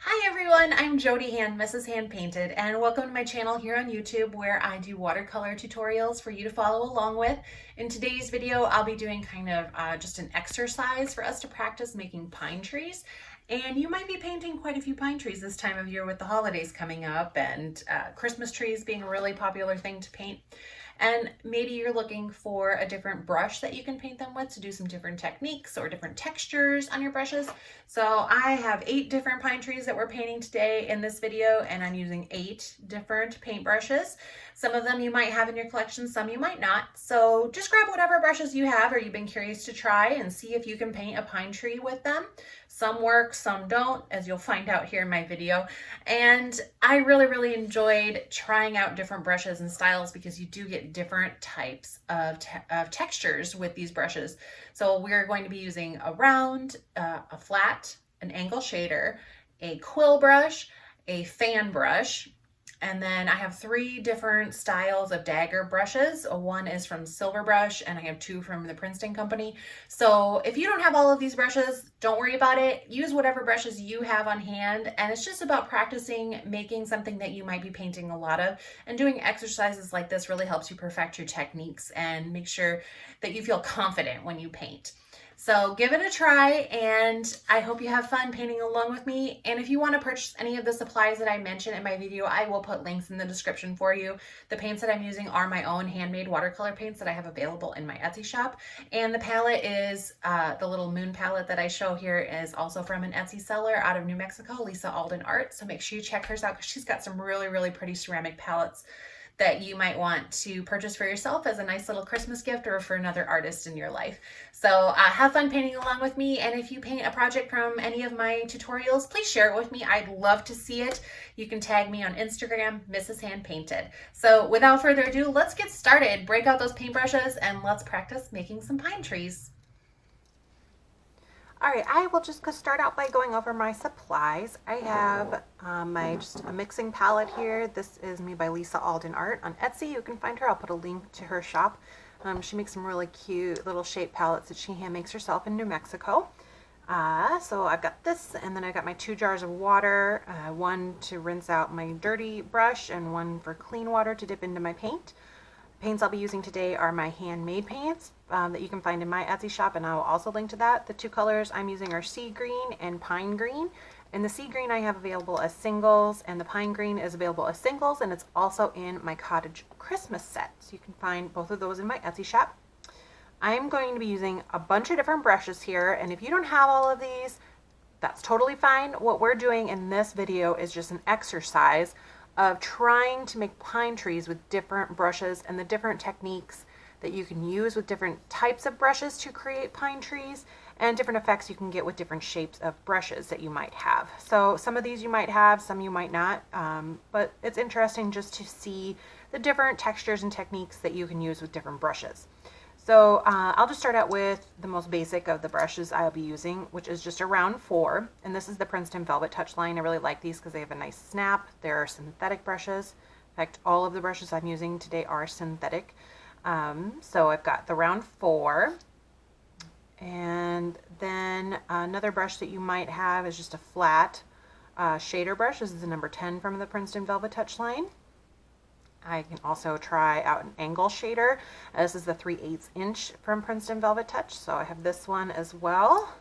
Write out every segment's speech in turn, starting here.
Hi everyone, I'm Jody Hand, Mrs. Hand Painted, and welcome to my channel here on YouTube where I do watercolor tutorials for you to follow along with. In today's video, I'll be doing kind of just an exercise for us to practice making pine trees. And you might be painting quite a few pine trees this time of year with the holidays coming up and Christmas trees being a really popular thing to paint. And maybe you're looking for a different brush that you can paint them with to do some different techniques or different textures on your brushes. So I have 8 different pine trees that we're painting today in this video, and I'm using 8 different paint brushes. Some of them you might have in your collection, some you might not. So just grab whatever brushes you have or you've been curious to try and see if you can paint a pine tree with them. Some work, some don't, as you'll find out here in my video. And I really enjoyed trying out different brushes and styles because you do get different types of textures with these brushes. So we're going to be using a round, a flat, an angle shader, a quill brush, a fan brush, and then I have 3 different styles of Dagger brushes. One is from Silver Brush, and I have 2 from the Princeton company. So if you don't have all of these brushes, don't worry about it. Use whatever brushes you have on hand, and it's just about practicing making something that you might be painting a lot of, and doing exercises like this really helps you perfect your techniques and make sure that you feel confident when you paint. So give it a try, and I hope you have fun painting along with me. And if you want to purchase any of the supplies that I mentioned in my video, I will put links in the description for you. The paints that I'm using are my own handmade watercolor paints that I have available in my Etsy shop. And the palette is, the little moon palette that I show here is also from an Etsy seller out of New Mexico, Lisa Alden Art. So make sure you check hers out because she's got some really pretty ceramic palettes that you might want to purchase for yourself as a nice little Christmas gift or for another artist in your life. So have fun painting along with me, and if you paint a project from any of my tutorials, please share it with me. I'd love to see it. You can tag me on Instagram, Mrs. Hand Painted. So without further ado, let's get started. Break out those paintbrushes and let's practice making some pine trees. All right, I will just start out by going over my supplies. I have just a mixing palette here. This is made by Lisa Alden Art on Etsy. You can find her. I'll put a link to her shop. She makes some really cute little shape palettes that she hand makes herself in New Mexico. So I've got this, and then I got my 2 jars of water, one to rinse out my dirty brush and one for clean water to dip into my paint. Paints I'll be using today are my handmade paints that you can find in my Etsy shop, and I will also link to that. The 2 colors I'm using are sea green and pine green, and the sea green I have available as singles, and the pine green is available as singles, and it's also in my cottage Christmas set. So you can find both of those in my Etsy shop. I'm going to be using a bunch of different brushes here, and if you don't have all of these, that's totally fine. What we're doing in this video is just an exercise of trying to make pine trees with different brushes and the different techniques that you can use with different types of brushes to create pine trees, and different effects you can get with different shapes of brushes that you might have. So some of these you might have, some you might not, but it's interesting just to see the different textures and techniques that you can use with different brushes. So I'll just start out with the most basic of the brushes I'll be using, which is just a round 4. And this is the Princeton Velvetouch line. I really like these because they have a nice snap. They're synthetic brushes. In fact, all of the brushes I'm using today are synthetic. So I've got the round 4. And then another brush that you might have is just a flat shader brush. This is the number 10 from the Princeton Velvetouch line. I can also try out an angle shader. This is the 3/8 inch from Princeton Velvetouch, so I have this one as well.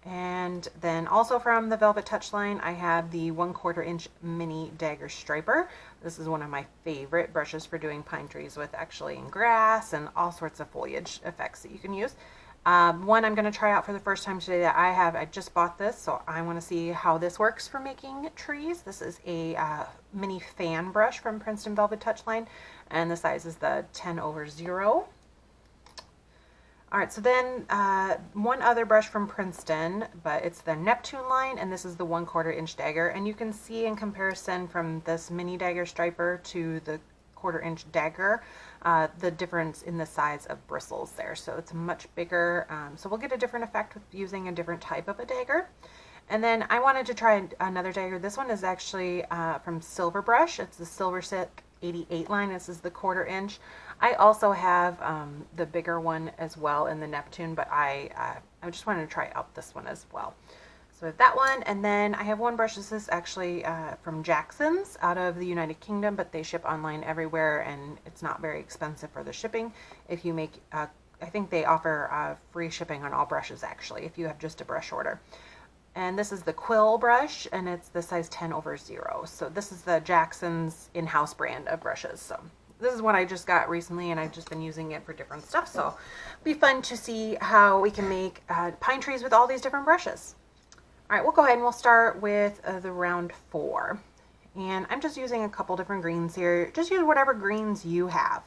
And then also from the Velvetouch line, I have the 1/4 inch mini Dagger striper. This is one of my favorite brushes for doing pine trees with, actually, in grass and all sorts of foliage effects that you can use. One I'm going to try out for the first time today that I just bought this, so I want to see how this works for making trees. This is a mini fan brush from Princeton Velvetouch line, and the size is the 10/0. Alright, so then one other brush from Princeton, but it's the Neptune line, and this is the 1/4 inch Dagger, and you can see in comparison from this mini Dagger striper to the 1/4 inch Dagger, the difference in the size of bristles there. So it's much bigger. So we'll get a different effect with using a different type of a dagger. And then I wanted to try another dagger. This one is actually from Silver Brush. It's the Silver Silk 88 line. This is the 1/4 inch. I also have the bigger one as well in the Neptune, but I just wanted to try out this one as well. So I have that one, and then I have one brush. This is actually from Jackson's out of the United Kingdom, but they ship online everywhere, and it's not very expensive for the shipping. If you make, I think they offer free shipping on all brushes, actually, if you have just a brush order. And this is the Quill Brush, and it's the size 10/0. So this is the Jackson's in-house brand of brushes. So this is one I just got recently, and I've just been using it for different stuff. So it'll be fun to see how we can make pine trees with all these different brushes. All right, we'll go ahead and we'll start with the round 4. And I'm just using a couple different greens here. Just use whatever greens you have.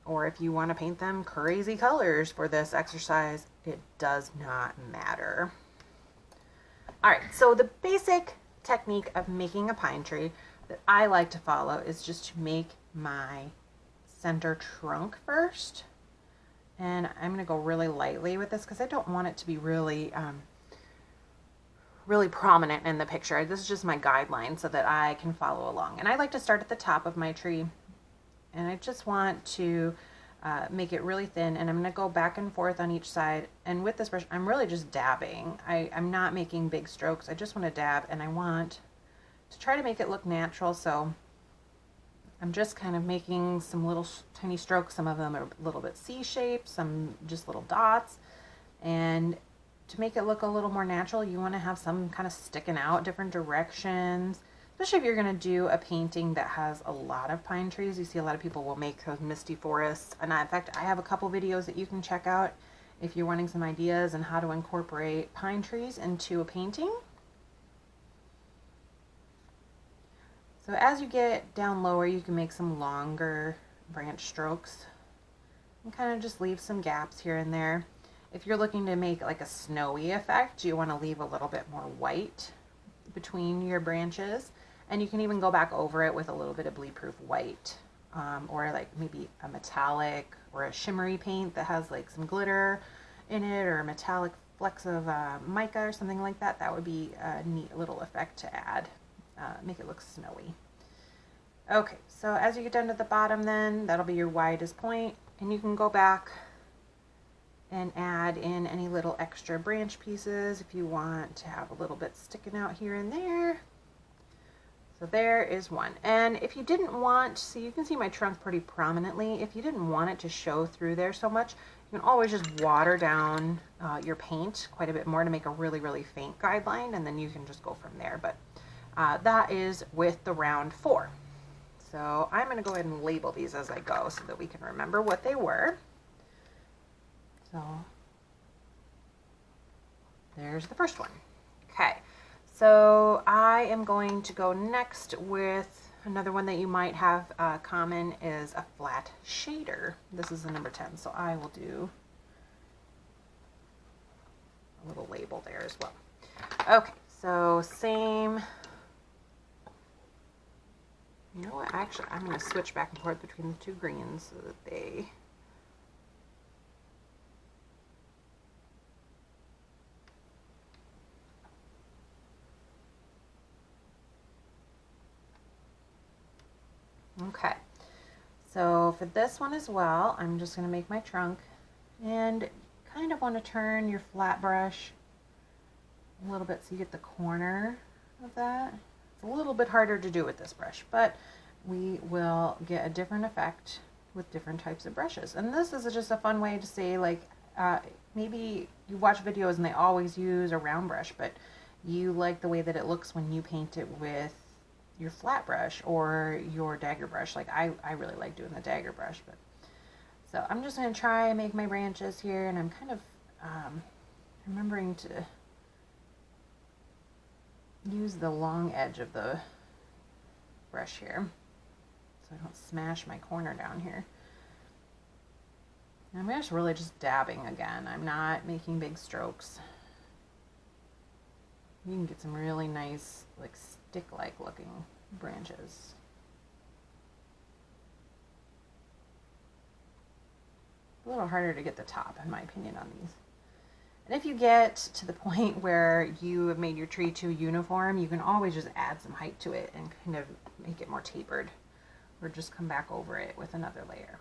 Or if you want to paint them crazy colors for this exercise, it does not matter. All right, so the basic technique of making a pine tree that I like to follow is just to make my center trunk first. And I'm going to go really lightly with this because I don't want it to be really prominent in the picture. This is just my guideline so that I can follow along. And I like to start at the top of my tree, and I just want to make it really thin, and I'm going to go back and forth on each side. And with this brush, I'm really just dabbing. I'm not making big strokes. I just want to dab, and I want to try to make it look natural. So I'm just kind of making some little tiny strokes. Some of them are a little bit C-shaped, some just little dots. And to make it look a little more natural, you want to have some kind of sticking out different directions, especially if you're going to do a painting that has a lot of pine trees. You see a lot of people will make those misty forests, and in fact I have a couple videos that you can check out if you're wanting some ideas on how to incorporate pine trees into a painting. So as you get down lower, you can make some longer branch strokes and kind of just leave some gaps here and there. If you're looking to make like a snowy effect, you want to leave a little bit more white between your branches. And you can even go back over it with a little bit of bleed-proof white, or like maybe a metallic or a shimmery paint that has like some glitter in it, or a metallic flecks of mica or something like that. That would be a neat little effect to add, make it look snowy. Okay, so as you get down to the bottom then, that'll be your widest point, and you can go back and add in any little extra branch pieces if you want to have a little bit sticking out here and there. So there is one. And if you didn't want, so you can see my trunk pretty prominently, if you didn't want it to show through there so much, you can always just water down your paint quite a bit more to make a really, really faint guideline, and then you can just go from there. But that is with the round 4. So I'm going to go ahead and label these as I go so that we can remember what they were. So there's the first one. Okay, so I am going to go next with another one that you might have common is a flat shader. This is the number 10, so I will do a little label there as well. Okay, so same. You know what, actually I'm going to switch back and forth between the two greens so that they okay. So for this one as well, I'm just going to make my trunk, and kind of want to turn your flat brush a little bit so you get the corner of that. It's a little bit harder to do with this brush, but we will get a different effect with different types of brushes. And this is just a fun way to say, like, maybe you watch videos and they always use a round brush, but you like the way that it looks when you paint it with your flat brush or your dagger brush. Like I really like doing the dagger brush. But so I'm just going to try and make my branches here, and I'm kind of remembering to use the long edge of the brush here so I don't smash my corner down here. And I'm just really just dabbing again. I'm not making big strokes. You can get some really nice, like, stick-like looking branches. A little harder to get the top, in my opinion, on these. And if you get to the point where you have made your tree too uniform, you can always just add some height to it and kind of make it more tapered, or just come back over it with another layer.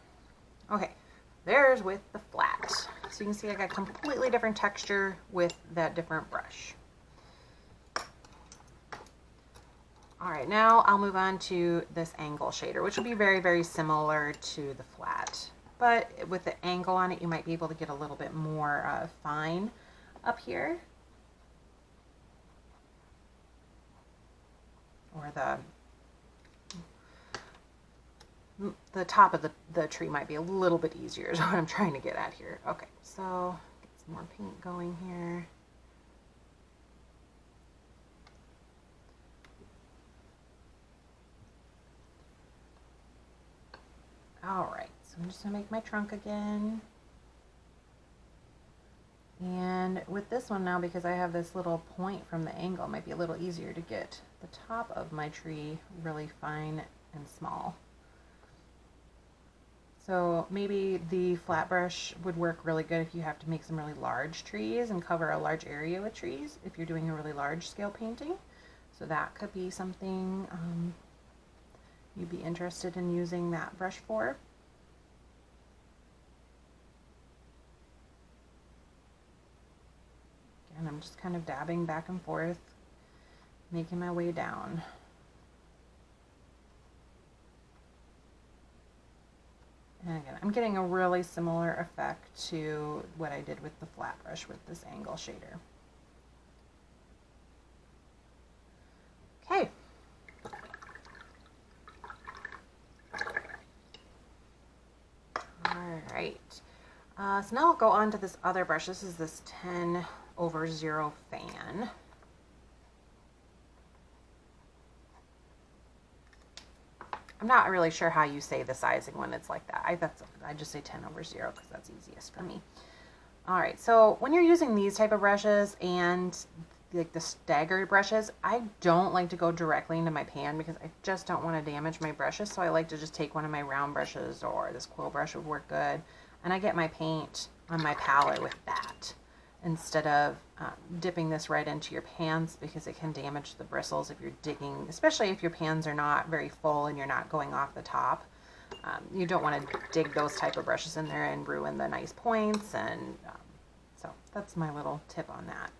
Okay, there's with the flat. So you can see I got completely different texture with that different brush. All right, now I'll move on to this angle shader, which will be very, very similar to the flat. But with the angle on it, you might be able to get a little bit more fine up here. Or the top of the tree might be a little bit easier is what I'm trying to get at here. Okay, so get some more paint going here. All right, so I'm just gonna make my trunk again. And with this one now, because I have this little point from the angle, it might be a little easier to get the top of my tree really fine and small. So maybe the flat brush would work really good if you have to make some really large trees and cover a large area with trees, if you're doing a really large scale painting. So that could be something you'd be interested in using that brush for. And I'm just kind of dabbing back and forth, making my way down. And again, I'm getting a really similar effect to what I did with the flat brush with this angle shader. Okay. All right. So now I'll go on to this other brush. This is this 10/0 fan. I'm not really sure how you say the sizing when it's like that. I just say 10/0 because that's easiest for me. All right, so when you're using these type of brushes and like the staggered brushes, I don't like to go directly into my pan because I just don't want to damage my brushes. So I like to just take one of my round brushes, or this quill brush would work good, and I get my paint on my palette with that, instead of dipping this right into your pans, because it can damage the bristles if you're digging, especially if your pans are not very full and you're not going off the top. You don't want to dig those type of brushes in there and ruin the nice points, and so that's my little tip on that.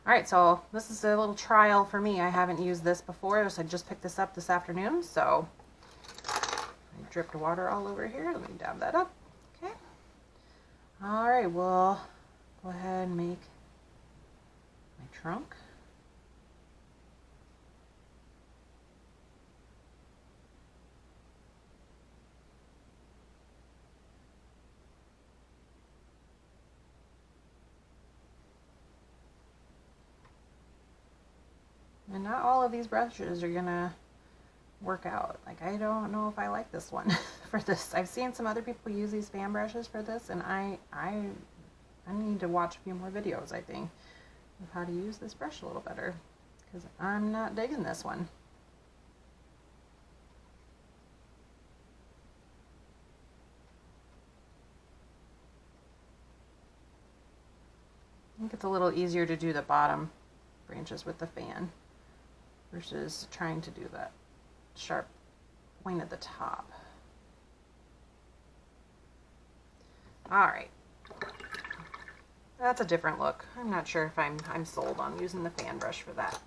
All right, so this is a little trial for me. I haven't used this before, so I just picked this up this afternoon, so I dripped water all over here. Let me dab that up. Okay. All right, we'll go ahead and make my trunk. And not all of these brushes are gonna work out. Like, I don't know if I like this one for this. I've seen some other people use these fan brushes for this, and I need to watch a few more videos, I think, of how to use this brush a little better, because I'm not digging this one. I think it's a little easier to do the bottom branches with the fan versus trying to do that sharp point at the top. All right. That's a different look. I'm not sure if I'm sold on using the fan brush for that.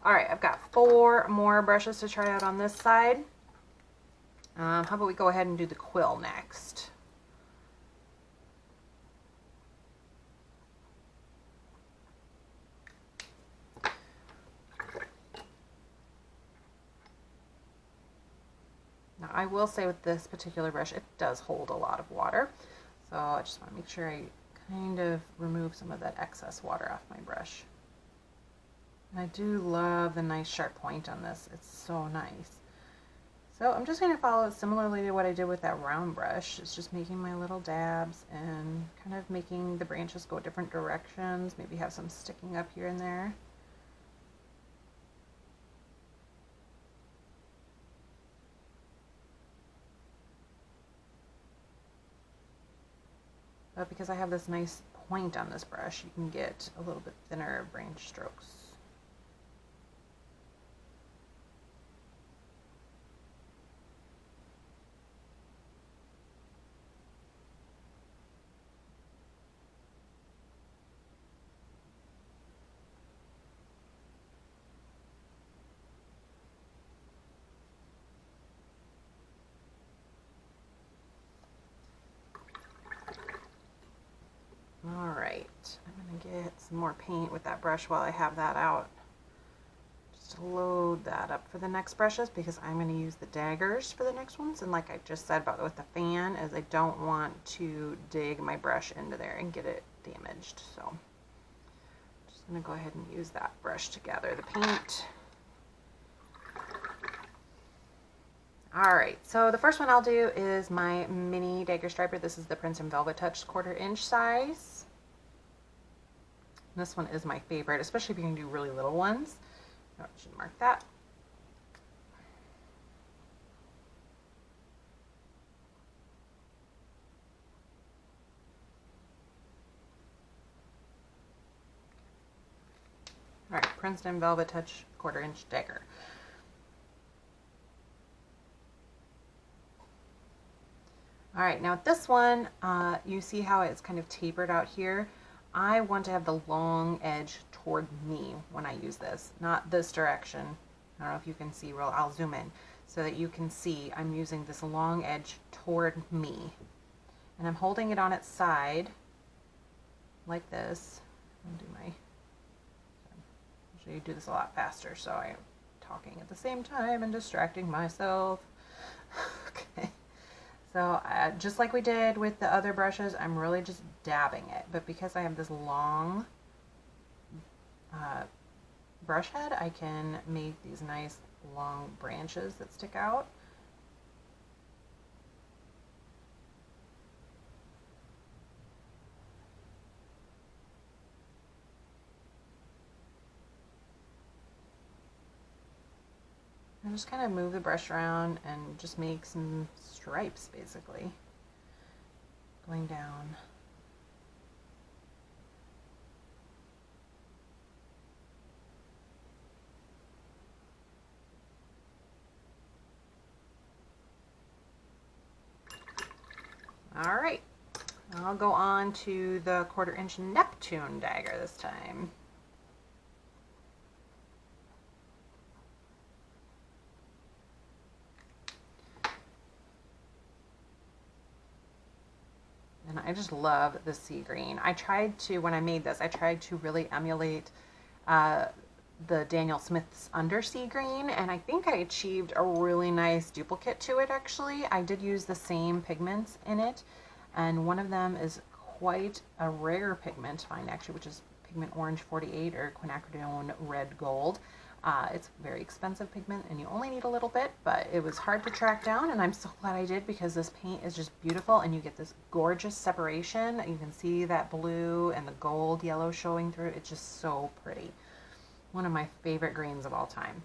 All right, I've got 4 more brushes to try out on this side. How about we go ahead and do the quill next? Now, I will say with this particular brush, it does hold a lot of water. So I just want to make sure I kind of remove some of that excess water off my brush. And I do love the nice sharp point on this. It's so nice. So I'm just going to follow it similarly to what I did with that round brush. It's just making my little dabs and kind of making the branches go different directions. Maybe have some sticking up here and there. But because I have this nice point on this brush, you can get a little bit thinner branch strokes. I'm gonna get some more paint with that brush while I have that out. Just load that up for the next brushes because I'm gonna use the daggers for the next ones. And like I just said about with the fan, is I don't want to dig my brush into there and get it damaged. So I'm just gonna go ahead and use that brush to gather the paint. All right, so the first one I'll do is my mini dagger striper. This is the Princeton Velvetouch 1/4 inch size. This one is my favorite, especially if you can do really little ones. I should mark that. All right, Princeton Velvetouch 1/4 inch dagger. All right, now this one, you see how it's kind of tapered out here. I want to have the long edge toward me when I use this, not this direction. I don't know if you can see, I'll zoom in so that you can see I'm using this long edge toward me. And I'm holding it on its side like this. I'll show you do this a lot faster, so I'm talking at the same time and distracting myself. Okay. So just like we did with the other brushes, I'm really just dabbing it. But because I have this long brush head, I can make these nice long branches that stick out. And just kind of move the brush around and just make some stripes basically going down. All right, I'll go on to the 1/4 inch Neptune dagger this time. And I just love the sea green. I tried to, when I made this, I tried to really emulate the Daniel Smith's Undersea Green, and I think I achieved a really nice duplicate to it actually. I did use the same pigments in it, and one of them is quite a rare pigment to find actually, which is pigment Orange 48 or quinacridone Red Gold. It's a very expensive pigment and you only need a little bit, but it was hard to track down, and I'm so glad I did because this paint is just beautiful and you get this gorgeous separation. You can see that blue and the gold yellow showing through. It's just so pretty. One of my favorite greens of all time.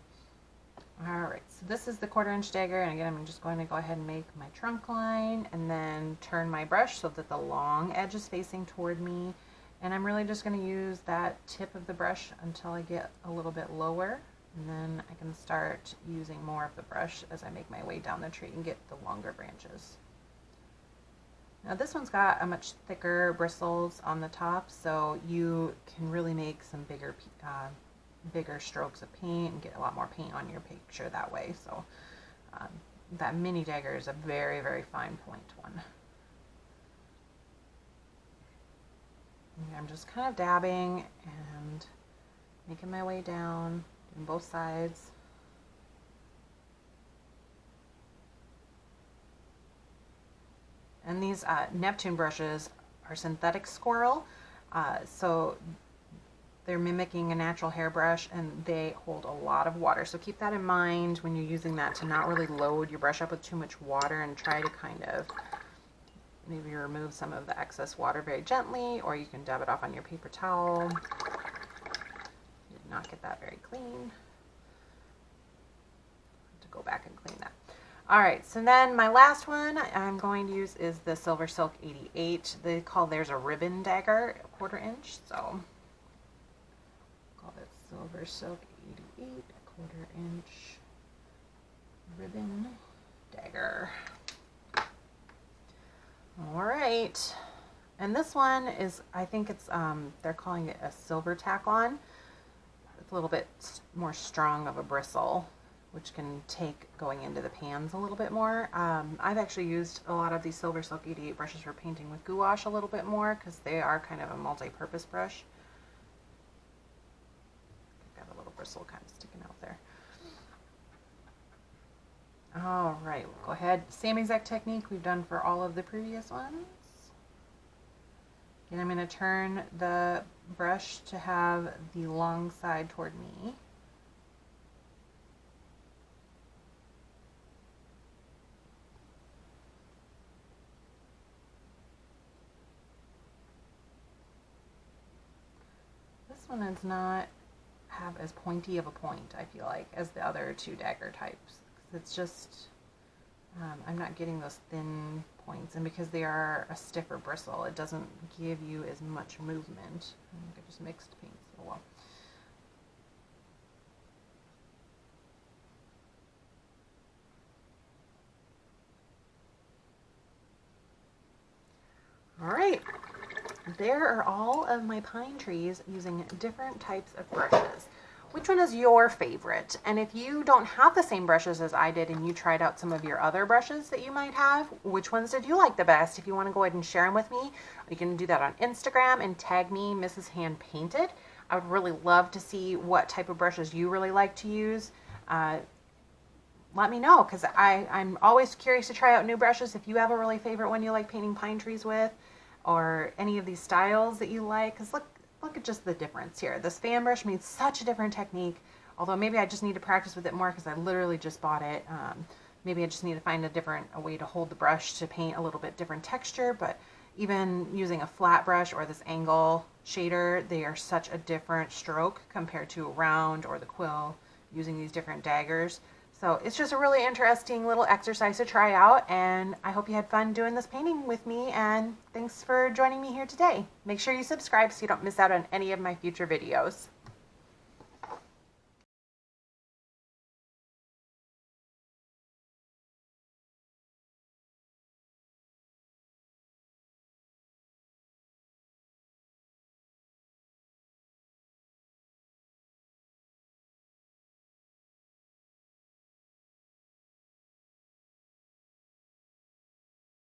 All right, so this is the 1/4 inch dagger, and again I'm just going to go ahead and make my trunk line and then turn my brush so that the long edge is facing toward me. And I'm really just going to use that tip of the brush until I get a little bit lower, and then I can start using more of the brush as I make my way down the tree and get the longer branches. Now this one's got a much thicker bristles on the top, so you can really make some bigger strokes of paint and get a lot more paint on your picture that way. So that mini dagger is a very, very fine point one. I'm just kind of dabbing and making my way down on both sides. And these Neptune brushes are synthetic squirrel, so they're mimicking a natural hairbrush and they hold a lot of water. So keep that in mind when you're using that, to not really load your brush up with too much water, and try to kind of maybe remove some of the excess water very gently, or you can dab it off on your paper towel. Did not get that very clean. To go back and clean that. All right, so then my last one I'm going to use is the Silver Silk 88. They call theirs a ribbon dagger, 1/4 inch. So call it Silver Silk 88, 1/4 inch ribbon dagger. All right, and this one is, I think it's, they're calling it a silver tack-on. It's a little bit more strong of a bristle. which can take going into the pans a little bit more. I've actually used a lot of these Silver Silk 88 brushes for painting with gouache a little bit more because they are kind of a multi-purpose brush. Got a little bristle kind of sticking out there. All right, we'll go ahead. Same exact technique we've done for all of the previous ones. And I'm going to turn the brush to have the long side toward me. This one does not have as pointy of a point, I feel like, as the other two Dagger types. It's just, I'm not getting those thin points, and because they are a stiffer bristle, it doesn't give you as much movement. I think I just mixed paints. Oh well. All right, there are all of my pine trees using different types of brushes. Which one is your favorite? And if you don't have the same brushes as I did and you tried out some of your other brushes that you might have, which ones did you like the best? If you want to go ahead and share them with me, you can do that on Instagram and tag me, Mrs. Hand Painted. I would really love to see what type of brushes you really like to use. Let me know, because I'm always curious to try out new brushes. If you have a really favorite one you like painting pine trees with, or any of these styles that you like, because look at just the difference here. This fan brush means such a different technique, although maybe I just need to practice with it more because I literally just bought it. Maybe I just need to find a way to hold the brush to paint a little bit different texture, but even using a flat brush or this angle shader, they are such a different stroke compared to a round or the quill using these different daggers. So it's just a really interesting little exercise to try out, and I hope you had fun doing this painting with me, and thanks for joining me here today. Make sure you subscribe so you don't miss out on any of my future videos.